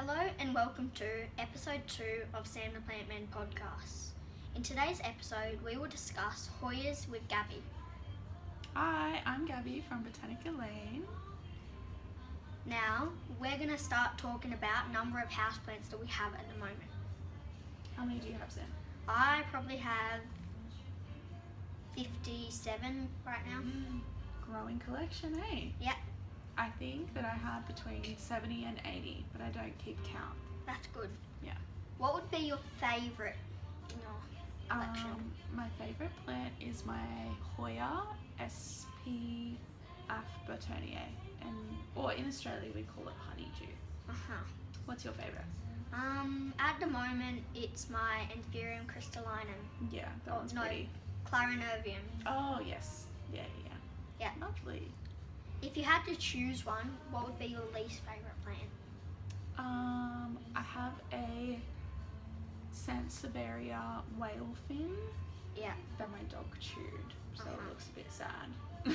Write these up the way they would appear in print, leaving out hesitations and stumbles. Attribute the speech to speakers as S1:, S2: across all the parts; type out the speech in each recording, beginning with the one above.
S1: Hello and welcome to episode 2 of Sam the Plant Man podcast. In today's episode, we will discuss Hoyas with Gabbie.
S2: Hi, I'm Gabbie from Botanica Lane.
S1: Now, we're going to start talking about number of houseplants that we have at the moment.
S2: How many do you have, Sam?
S1: I probably have 57 right now.
S2: Growing collection, eh?
S1: Yeah,
S2: I think that I have between 70 and 80, but I don't keep count.
S1: that's good.
S2: Yeah.
S1: What would be your favourite in your collection?
S2: My favourite plant is my Hoya SPF Botanica, or in Australia we call it honeydew. What's your favourite?
S1: At the moment, it's my Anthurium crystallinum.
S2: Yeah, that one's pretty.
S1: Clarinervium.
S2: Oh, yes. Yeah.
S1: Yeah.
S2: Lovely.
S1: If you had to choose one, what would be your least favourite plant?
S2: I have a Sansevieria whale fin
S1: Yeah.
S2: that my dog chewed, so it looks a bit sad.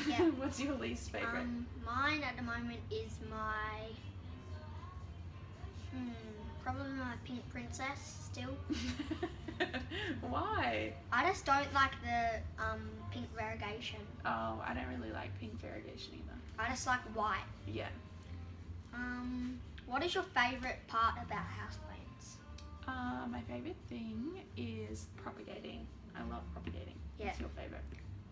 S1: Yeah.
S2: What's your least favourite?
S1: Mine at the moment is my probably my pink princess still.
S2: Why?
S1: I just don't like the pink variegation.
S2: Oh, I don't really like pink variegation either.
S1: I just like white.
S2: Yeah.
S1: What is your favourite part about houseplants?
S2: My favourite thing is propagating. I love propagating.
S1: Yeah.
S2: What's your favourite?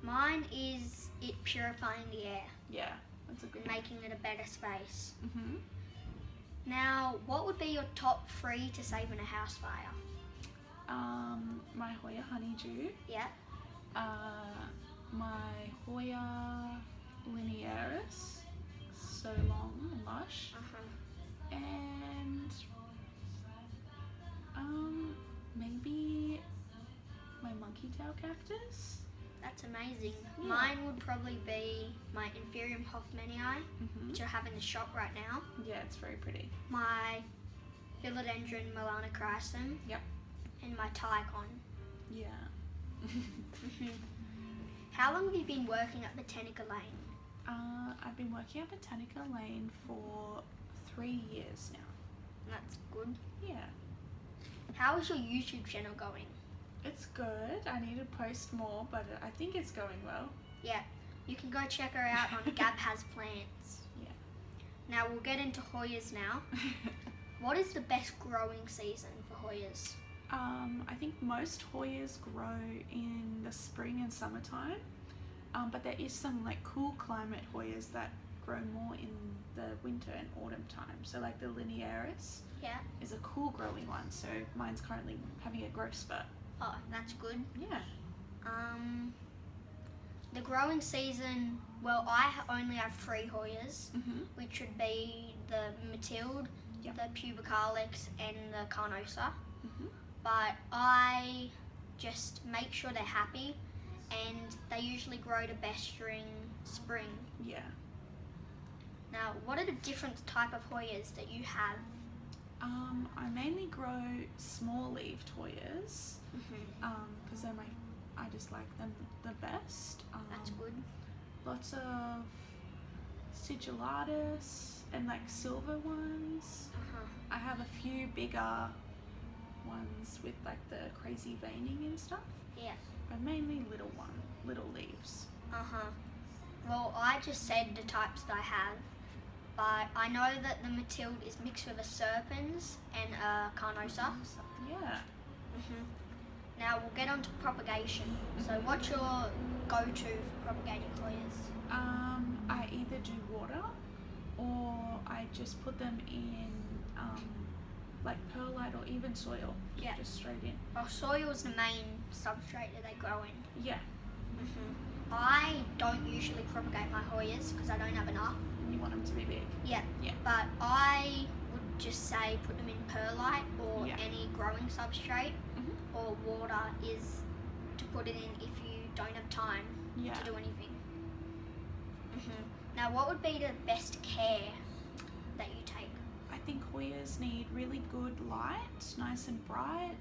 S1: Mine is it purifying the air,
S2: Yeah, that's a good one.
S1: making it a better space.
S2: Mm-hmm.
S1: Now, what would be your top 3 to save in a house fire?
S2: My Hoya honeydew,
S1: Yeah.
S2: my Hoya linearis, so long and lush, and maybe my monkey tail cactus.
S1: That's amazing.
S2: Yeah.
S1: Mine would probably be my Anthurium hoffmanii, which I have in the shop right now.
S2: Yeah, it's very pretty.
S1: My Philodendron melanochrysum.
S2: Yep.
S1: And my Tycon.
S2: Yeah.
S1: How long have you been working at Botanica Lane?
S2: I've been working at Botanica Lane for 3 years now.
S1: That's good.
S2: Yeah.
S1: How is your YouTube channel going?
S2: It's good. I need to post more, but I think it's going well.
S1: Yeah, you can go check her out on Gab Has Plants.
S2: Yeah.
S1: Now we'll get into Hoyas now. What is the best growing season for Hoyas?
S2: I think most Hoyas grow in the spring and summertime, but there is some like cool climate Hoyas that grow more in the winter and autumn time. So like the linearis
S1: Yeah.
S2: is a cool growing one. So mine's currently having a growth spurt.
S1: Oh, that's good.
S2: Yeah.
S1: The growing season, well, I only have 3 Hoyas,
S2: Mhm.
S1: which would be the Matilde,
S2: Yep.
S1: the Pubicalyx, and the Carnosa.
S2: Mhm.
S1: But I just make sure they're happy, and they usually grow the best during spring.
S2: Yeah.
S1: Now, what are the different type of Hoyas that you have?
S2: I mainly grow small-leaved Hoyas because I just like them the best.
S1: That's good.
S2: Lots of sigillatus and like silver ones. I have a few bigger ones with like the crazy veining and stuff,
S1: Yeah.
S2: but mainly little leaves.
S1: Well, I just said the types that I have, but I know that the Matilde is mixed with a Serpens and a Carnosa.
S2: Yeah.
S1: Now we'll get on to propagation. So what's your go-to for propagating Hoyas?
S2: I either do water or I just put them in like perlite or even soil.
S1: Yeah.
S2: Just straight in.
S1: Well, soil is the main substrate that they grow in.
S2: Yeah.
S1: I don't usually propagate my Hoyas because I don't have enough.
S2: You want them to be big.
S1: Yeah.
S2: Yeah.
S1: But I would just say put them in perlite or
S2: Yeah.
S1: any growing substrate,
S2: Mhm.
S1: or water is to put it in if you don't have time
S2: Yeah.
S1: to do anything. Now, what would be the best care that you take?
S2: I think Hoyas need really good light, nice and bright.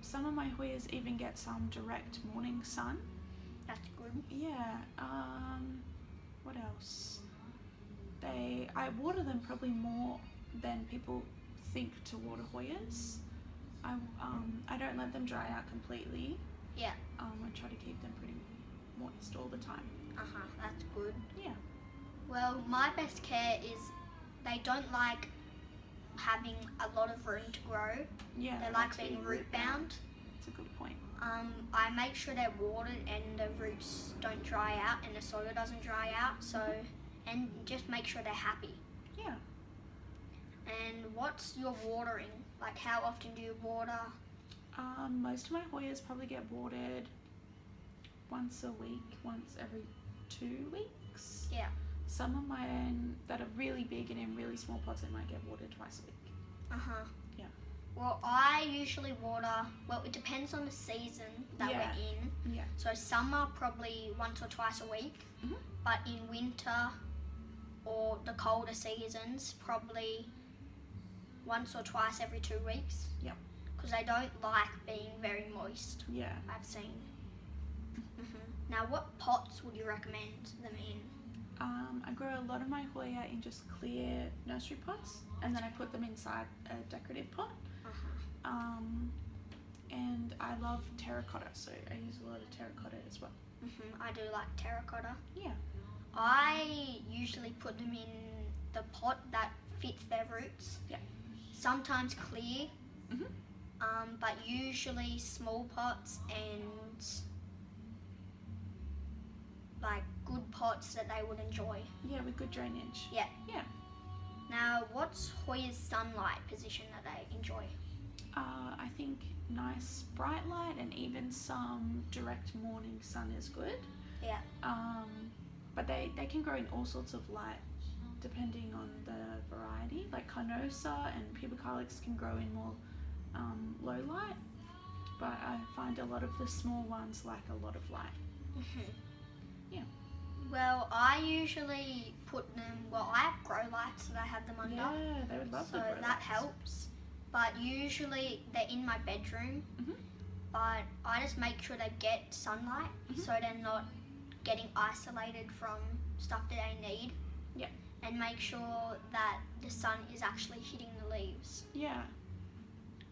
S2: Some of my Hoyas even get some direct morning sun.
S1: That's good.
S2: Yeah. What else? I water them probably more than people people think to water Hoyas. I don't let them dry out completely.
S1: Yeah.
S2: I try to keep them pretty moist all the time.
S1: That's good.
S2: Yeah.
S1: Well, my best care is they don't like having a lot of room to grow.
S2: Yeah.
S1: They like being root bound.
S2: That's a good point.
S1: I make sure they're watered and the roots don't dry out and the soil doesn't dry out. So, and just make sure they're happy.
S2: Yeah.
S1: And what's your watering? Like, how often do you water?
S2: Most of my Hoyas probably get watered once a week, once every 2 weeks.
S1: Yeah.
S2: Some of mine that are really big and in really small pots, they might get watered twice a week. Yeah.
S1: Well, I usually water, well, it depends on the season that we're in.
S2: Yeah.
S1: So summer, probably once or twice a week. But in winter or the colder seasons, probably once or twice every 2 weeks.
S2: Yep.
S1: Because they don't like being very moist.
S2: Yeah.
S1: I've seen. Now, what pots would you recommend them in?
S2: I grow a lot of my Hoya in just clear nursery pots, and then I put them inside a decorative pot. And I love terracotta, so I use a lot of terracotta as well.
S1: I do like terracotta.
S2: Yeah.
S1: I usually put them in the pot that fits their roots.
S2: Yeah.
S1: Sometimes clear, but usually small pots and like good pots that they would enjoy.
S2: Yeah, with good drainage.
S1: Yeah.
S2: Yeah.
S1: Now, what's Hoya's sunlight position that they enjoy?
S2: I think nice bright light and even some direct morning sun is good.
S1: Yeah.
S2: But they can grow in all sorts of light depending on the variety. Like Carnosa and Pubicalyx can grow in more low light, but I find a lot of the small ones like a lot of light. Yeah.
S1: Well, I usually put them, I have grow lights that I have them under.
S2: Yeah, they would love
S1: so
S2: the grow
S1: that
S2: lights.
S1: helps. But usually they're in my bedroom. But I just make sure they get sunlight so they're not getting isolated from stuff that they need.
S2: Yeah.
S1: And make sure that the sun is actually hitting the leaves.
S2: Yeah.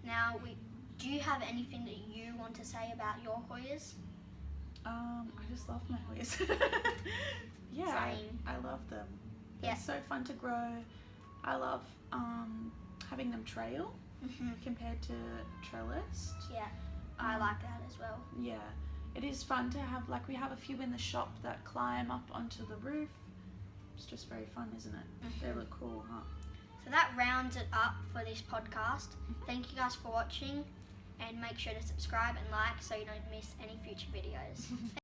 S1: Now, do you have anything that you want to say about your Hoyas?
S2: I just love my Hoyas. Yeah,
S1: Same.
S2: I love them. They're
S1: Yeah.
S2: so fun to grow. I love having them trail compared to trellised.
S1: Yeah, I like that as well.
S2: Yeah, it is fun to have, like we have a few in the shop that climb up onto the roof. It's just very fun, isn't it? They look cool, huh?
S1: So that rounds it up for this podcast. Thank you guys for watching, and make sure to subscribe and like so you don't miss any future videos.